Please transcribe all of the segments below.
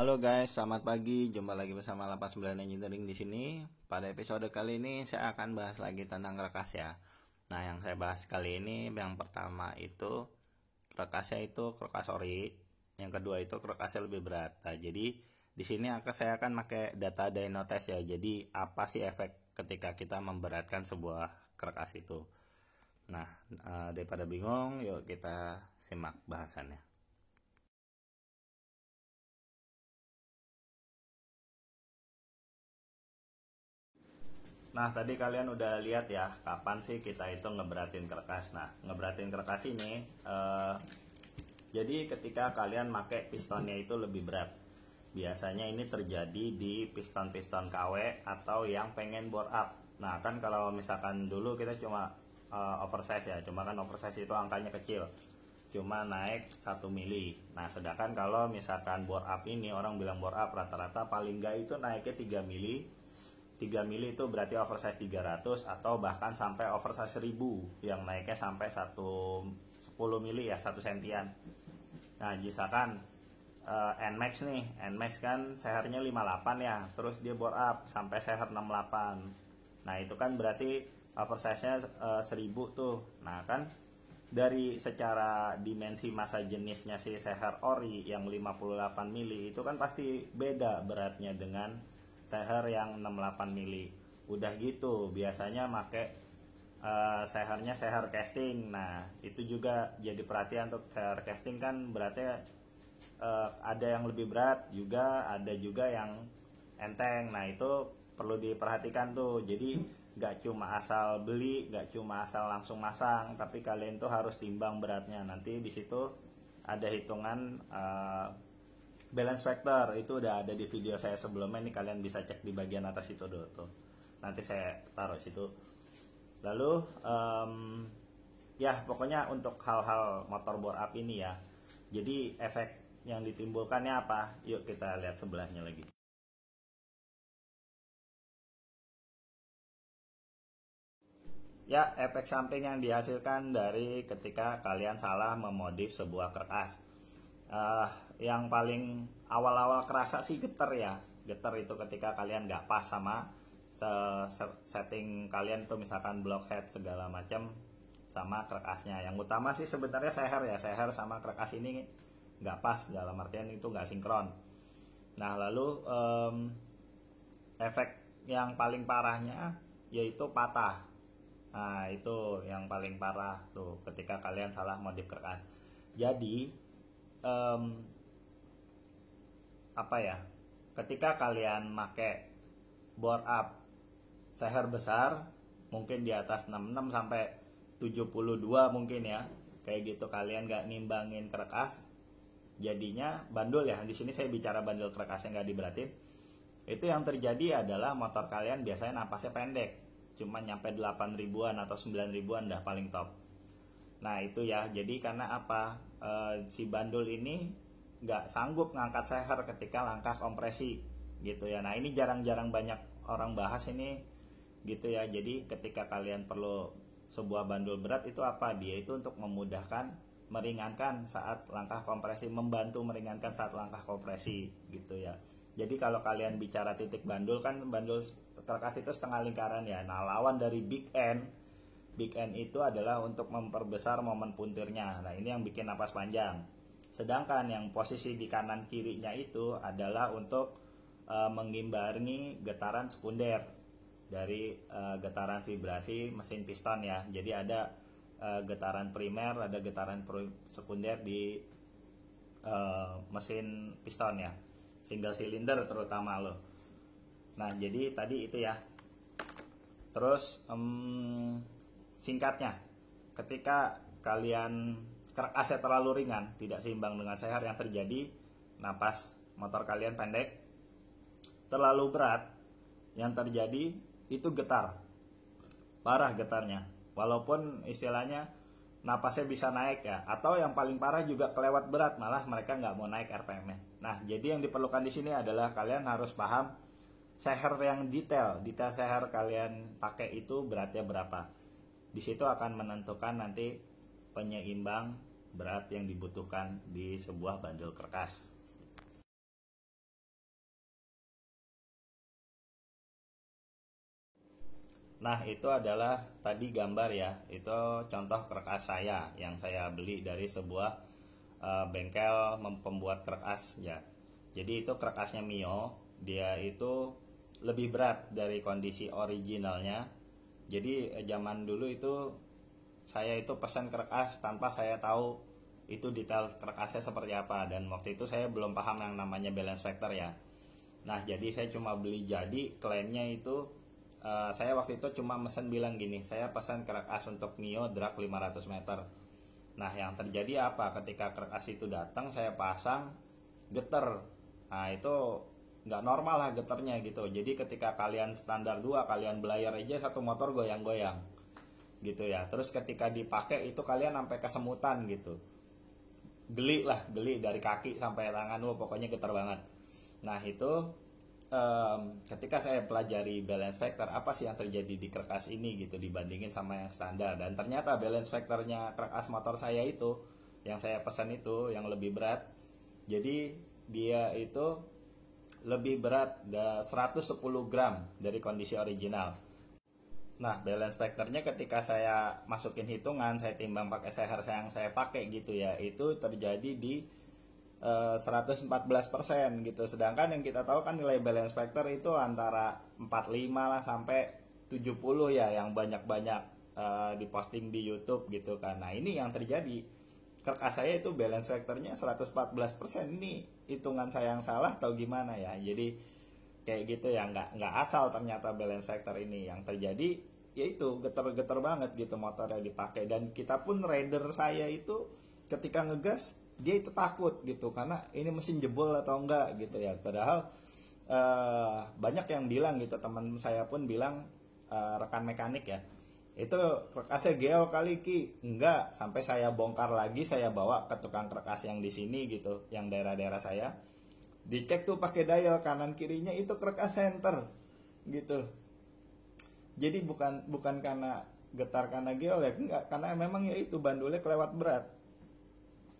Halo guys, selamat pagi. Jumpa lagi bersama 89 Engineering di sini. Pada episode kali ini saya akan bahas lagi tentang rekas ya. Nah, yang saya bahas kali ini yang pertama itu rekasnya itu rekas ori, yang kedua itu rekasnya lebih berat. Nah, jadi di sini saya akan pakai data Dynotest ya. Jadi apa sih efek ketika kita memberatkan sebuah rekas itu? Nah, daripada bingung, yuk kita simak bahasannya. Nah, tadi kalian udah lihat ya, kapan sih kita itu ngeberatin kertas. Nah, ngeberatin kertas ini, jadi ketika kalian pakai pistonnya itu lebih berat. Biasanya ini terjadi di piston-piston KW atau yang pengen bore up. Nah, kan kalau misalkan dulu kita cuma oversize ya, cuma kan oversize itu angkanya kecil. Cuma naik 1 mili. Nah, sedangkan kalau misalkan bore up ini, orang bilang bore up rata-rata paling nggak itu naiknya 3 mili. 3 mili itu berarti oversize 300 atau bahkan sampai oversize 1000 yang naiknya sampai 10 mili ya, 1 sentian. Nah, misalkan NMAX nih, NMAX kan sehernya 58 ya, terus dia bore up sampai seher 68. Nah, itu kan berarti oversize-nya 1000 tuh. Nah, kan dari secara dimensi massa jenisnya si seher ori yang 58 mili itu kan pasti beda beratnya dengan seher yang 68 mili. Udah gitu biasanya make sehernya seher casting. Nah, itu juga jadi perhatian untuk seher casting kan berarti ada yang lebih berat juga, ada juga yang enteng. Nah, itu perlu diperhatikan tuh. Jadi gak cuma asal beli, gak cuma asal langsung masang, tapi kalian tuh harus timbang beratnya. Nanti di situ ada hitungan balance factor, itu udah ada di video saya sebelumnya. Ini kalian bisa cek di bagian atas itu dulu tuh. Nanti saya taruh situ. Lalu ya pokoknya untuk hal-hal motor bore up ini ya. Jadi efek yang ditimbulkannya apa? Yuk kita lihat sebelahnya lagi. Ya, efek samping yang dihasilkan dari ketika kalian salah memodif sebuah kertas. Yang paling awal-awal kerasa sih getar ya. Getar itu ketika kalian nggak pas sama setting kalian tuh, misalkan blockhead segala macam sama kertasnya. Yang utama sih sebenarnya seher ya, seher sama kertas ini nggak pas, dalam artian itu nggak sinkron. Nah, lalu efek yang paling parahnya yaitu patah. Nah, itu yang paling parah tuh ketika kalian salah modif kertas. Jadi apa ya, ketika kalian make bore up seher besar, mungkin di atas 66 sampai 72 mungkin ya, kayak gitu, kalian nggak nimbangin kertas, jadinya bandul ya. Di sini saya bicara bandul kertasnya nggak diberatin. Itu yang terjadi adalah motor kalian biasanya napasnya pendek, cuma nyampe 8 ribuan atau 9 ribuan dah paling top. Nah, itu ya, jadi karena apa, si bandul ini nggak sanggup ngangkat seher ketika langkah kompresi gitu ya. Nah, ini jarang-jarang banyak orang bahas ini gitu ya. Jadi ketika kalian perlu sebuah bandul berat itu apa, dia itu untuk memudahkan, meringankan saat langkah kompresi, membantu meringankan saat langkah kompresi gitu ya. Jadi kalau kalian bicara titik bandul, kan bandul kertas itu setengah lingkaran ya. Nah, lawan dari big end itu adalah untuk memperbesar momen puntirnya. Nah, ini yang bikin napas panjang. Sedangkan yang posisi di kanan kirinya itu adalah untuk mengimbangi getaran sekunder dari getaran vibrasi mesin piston ya. Jadi ada getaran primer, ada getaran sekunder di mesin piston ya, single cylinder terutama loh. Nah, jadi tadi itu ya. Terus singkatnya, ketika kalian kerasnya terlalu ringan, tidak seimbang dengan seher, yang terjadi napas motor kalian pendek. Terlalu berat, yang terjadi itu getar, parah getarnya. Walaupun istilahnya napasnya bisa naik ya, atau yang paling parah juga kelewat berat, malah mereka nggak mau naik RPM-nya. Nah, jadi yang diperlukan di sini adalah kalian harus paham seher yang detail seher kalian pakai itu beratnya berapa. Di situ akan menentukan nanti penyeimbang berat yang dibutuhkan di sebuah bandul kertas. Nah, itu adalah tadi gambar ya. Itu contoh kerkas saya yang saya beli dari sebuah bengkel pembuat kerkas ya. Jadi itu kerkasnya Mio, dia itu lebih berat dari kondisi originalnya. Jadi zaman dulu itu saya itu pesan kerkas tanpa saya tahu itu detail kerkasnya seperti apa, dan waktu itu saya belum paham yang namanya balance factor ya. Nah, jadi saya cuma beli jadi, klaimnya itu saya waktu itu cuma mesen bilang gini, saya pesan kerkas untuk Mio drag 500 meter. Nah, yang terjadi apa? Ketika kerkas itu datang, saya pasang, geter. Nah, itu nggak normal lah geternya gitu. Jadi ketika kalian standar 2, kalian belayar aja satu motor goyang-goyang gitu ya. Terus ketika dipakai itu kalian sampai kesemutan gitu. Geli lah, geli dari kaki sampai tangan, pokoknya geter banget. Nah, itu ketika saya pelajari balance factor, apa sih yang terjadi di kerkas ini gitu dibandingin sama yang standar, dan ternyata balance factornya kerkas motor saya itu yang saya pesan itu yang lebih berat. Jadi dia itu lebih berat 110 gram dari kondisi original. Nah, balance factornya ketika saya masukin hitungan, saya timbang pakai seher yang saya pakai gitu ya, itu terjadi di 114% gitu. Sedangkan yang kita tahu kan nilai balance factor itu antara 45 lah sampai 70 ya, yang banyak-banyak diposting di YouTube gitu kan. Nah, ini yang terjadi. Kerkas saya itu balance factornya 114%. Ini hitungan saya yang salah atau gimana ya? Jadi kayak gitu ya, nggak asal ternyata balance factor ini. Yang terjadi yaitu geter-geter banget gitu motornya dipakai, dan kita pun rider saya itu ketika ngegas dia itu takut gitu karena ini mesin jebol atau enggak gitu ya. Padahal banyak yang bilang gitu, teman saya pun bilang, rekan mekanik ya, itu kerkasnya geo kali Ki. Enggak, sampai saya bongkar lagi, saya bawa ke tukang kerkas yang di sini gitu, yang daerah-daerah saya, dicek tuh pakai dial kanan kirinya itu kerkas center gitu. Jadi bukan karena getar karena geolek, enggak, karena memang ya itu bandulnya kelewat berat,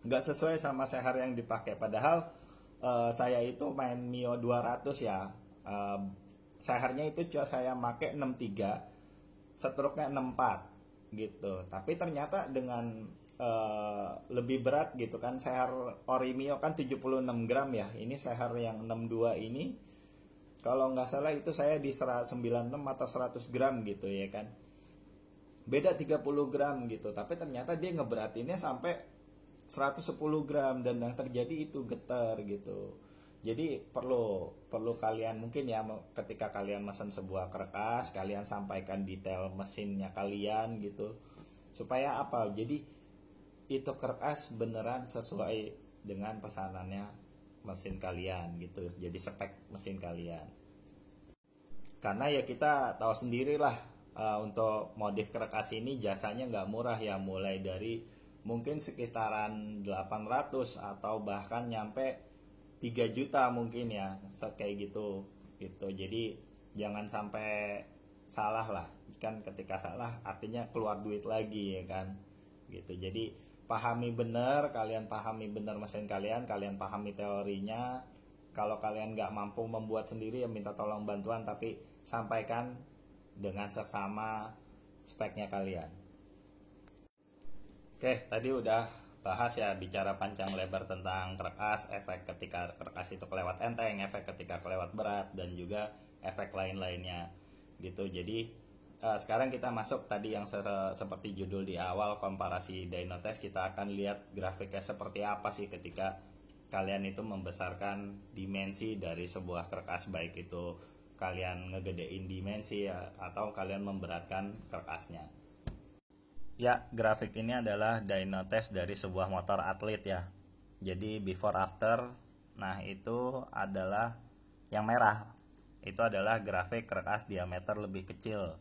nggak sesuai sama seher yang dipakai. Padahal saya itu main Mio 200 ya, sehernya itu cuma saya pakai 63, stroke-nya 64 gitu. Tapi ternyata dengan lebih berat gitu kan, seher ori Mio kan 76 gram ya, ini seher yang 62 ini kalau nggak salah itu saya di 96 atau 100 gram gitu ya kan, beda 30 gram gitu. Tapi ternyata dia ngeberatinnya sampai 110 gram, dan yang terjadi itu getar gitu. Jadi perlu kalian mungkin ya, ketika kalian mesen sebuah kerkas, kalian sampaikan detail mesinnya kalian gitu, supaya apa, jadi itu kerkas beneran sesuai dengan pesanannya mesin kalian gitu, jadi spek mesin kalian. Karena ya kita tahu sendirilah, untuk modif kerkas ini jasanya nggak murah ya, mulai dari mungkin sekitaran 800 atau bahkan nyampe 3 juta mungkin ya, kayak gitu. Jadi jangan sampai salah lah, kan ketika salah artinya keluar duit lagi ya kan gitu. Jadi pahami benar, kalian pahami benar mesin kalian pahami teorinya. Kalau kalian nggak mampu membuat sendiri ya minta tolong bantuan, tapi sampaikan dengan seksama speknya kalian. Oke, tadi udah bahas ya, bicara panjang lebar tentang kerkas, efek ketika kerkas itu kelewat enteng, efek ketika kelewat berat, dan juga efek lain-lainnya gitu. Jadi sekarang kita masuk tadi yang seperti judul di awal, komparasi dyno test. Kita akan lihat grafiknya seperti apa sih ketika kalian itu membesarkan dimensi dari sebuah kerkas, baik itu kalian ngegedein dimensi ya, atau kalian memberatkan kerkasnya. Ya, grafik ini adalah dyno test dari sebuah motor atlet ya. Jadi before after. Nah, itu adalah yang merah. Itu adalah grafik kerkas diameter lebih kecil.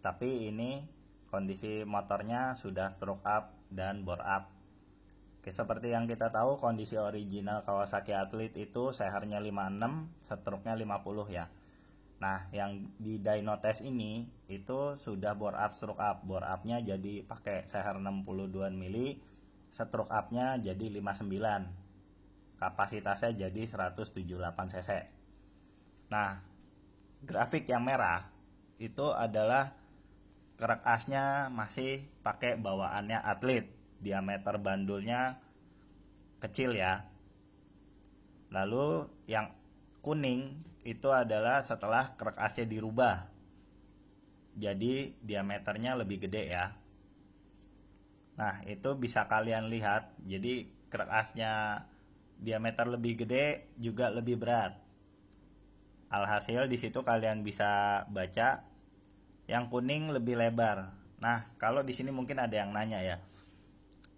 Tapi ini kondisi motornya sudah stroke up dan bore up. Oke, seperti yang kita tahu, kondisi original Kawasaki Athlete itu sehernya 56, stroke-nya 50 ya. Nah, yang di dyno test ini itu sudah bore up, stroke up. Bore up-nya jadi pakai seher 62 mili, stroke up-nya jadi 59. Kapasitasnya jadi 178 cc. Nah, grafik yang merah itu adalah kerak asnya masih pakai bawaannya atlet, diameter bandulnya kecil ya. Lalu yang kuning itu adalah setelah kerak asnya dirubah, jadi diameternya lebih gede ya. Nah itu bisa kalian lihat, jadi kerak asnya diameter lebih gede juga lebih berat. Alhasil di situ kalian bisa baca yang kuning lebih lebar. Nah kalau di sini mungkin ada yang nanya ya,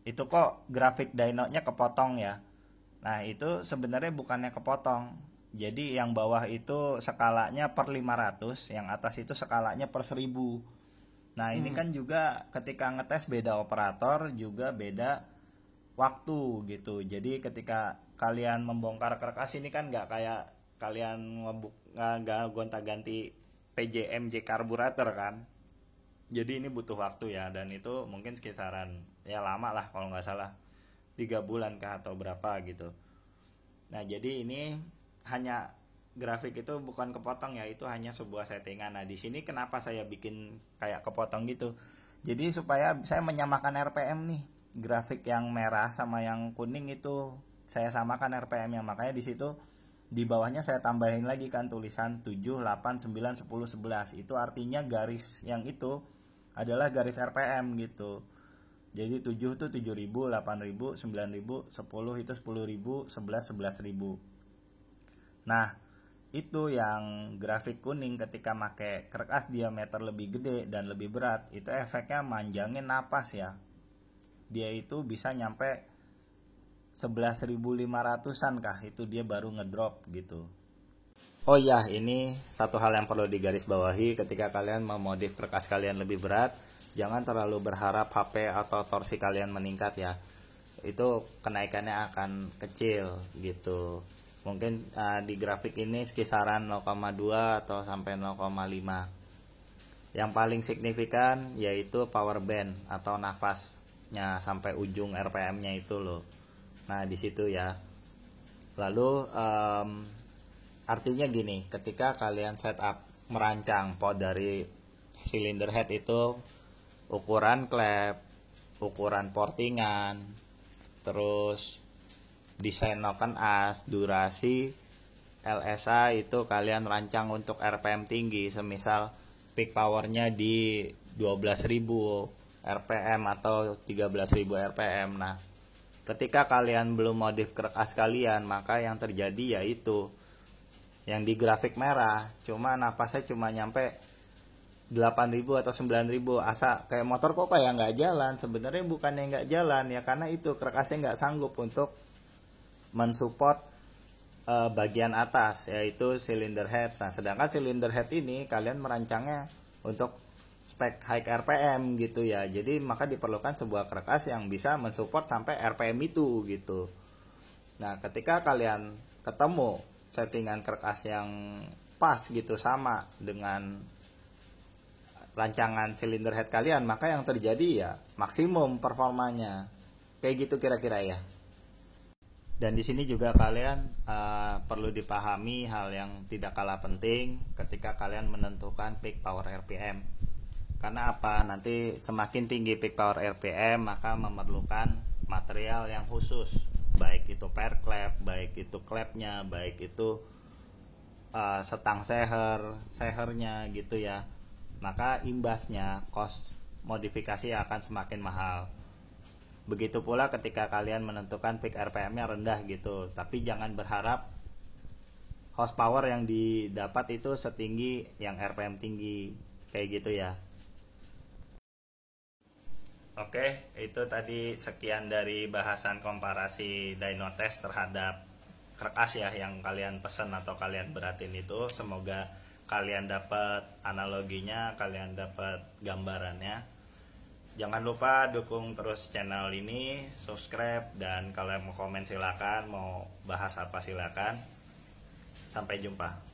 itu kok grafik dynonya kepotong ya? Nah itu sebenarnya bukannya kepotong. Jadi yang bawah itu skalanya per 500, yang atas itu skalanya per 1000. Nah ini kan juga ketika ngetes beda operator, juga beda waktu gitu. Jadi ketika kalian membongkar kerak as ini kan nggak kayak kalian nggak gonta-ganti PJMJ karburator kan. Jadi ini butuh waktu ya, dan itu mungkin kisaran ya lama lah kalau nggak salah 3 bulan kah atau berapa gitu. Nah jadi ini hanya grafik itu bukan kepotong ya, itu hanya sebuah settingan. Nah di sini kenapa saya bikin kayak kepotong gitu, jadi supaya saya menyamakan RPM nih, grafik yang merah sama yang kuning itu saya samakan RPM-nya. Makanya di situ di bawahnya saya tambahin lagi kan tulisan 7, 8, 9, 10, 11. Itu artinya garis yang itu adalah garis RPM gitu. Jadi 7 itu 7.000, 8.000, 9.000, 10 itu 10.000, 11 11.000. Nah itu yang grafik kuning ketika pakai kerak as diameter lebih gede dan lebih berat, itu efeknya manjangin napas ya. Dia itu bisa nyampe 11.500an kah, itu dia baru ngedrop gitu. Oh iya, ini satu hal yang perlu digarisbawahi ketika kalian memodif kerak as kalian lebih berat, jangan terlalu berharap HP atau torsi kalian meningkat ya. Itu kenaikannya akan kecil gitu. Mungkin di grafik ini kisaran 0,2 atau sampai 0,5. Yang paling signifikan yaitu power band atau nafasnya sampai ujung RPM-nya itu loh. Nah di situ ya. Lalu artinya gini, ketika kalian setup merancang pod dari cylinder head itu, ukuran klep, ukuran portingan, terus desain noken as, durasi, LSA itu kalian rancang untuk RPM tinggi, semisal peak powernya di 12.000 RPM atau 13.000 RPM. Nah ketika kalian belum modif kerak as kalian, maka yang terjadi yaitu yang di grafik merah cuma napasnya cuma nyampe 8.000 atau 9.000, asa kayak motor kok kayak nggak jalan. Sebenarnya bukannya nggak jalan ya, karena itu kerak asnya nggak sanggup untuk mensupport bagian atas yaitu cylinder head. Nah sedangkan cylinder head ini kalian merancangnya untuk spek high RPM gitu ya, jadi maka diperlukan sebuah kerak as yang bisa mensupport sampai RPM itu gitu. Nah ketika kalian ketemu settingan kerak as yang pas gitu sama dengan rancangan cylinder head kalian, maka yang terjadi ya maksimum performanya. Kayak gitu kira-kira ya. Dan di sini juga kalian perlu dipahami hal yang tidak kalah penting ketika kalian menentukan peak power RPM. Karena apa? Nanti semakin tinggi peak power RPM maka memerlukan material yang khusus, baik itu per klep, baik itu klepnya, baik itu setang sehernya gitu ya. Maka imbasnya cost modifikasi akan semakin mahal. Begitu pula ketika kalian menentukan peak RPM-nya rendah gitu, tapi jangan berharap horsepower yang didapat itu setinggi yang RPM tinggi, kayak gitu ya. Oke, itu tadi sekian dari bahasan komparasi dyno test terhadap kerak as ya yang kalian pesen atau kalian beratin itu. Semoga kalian dapat analoginya, kalian dapat gambarannya. Jangan lupa dukung terus channel ini, subscribe, dan kalau mau komen silakan, mau bahas apa silakan. Sampai jumpa.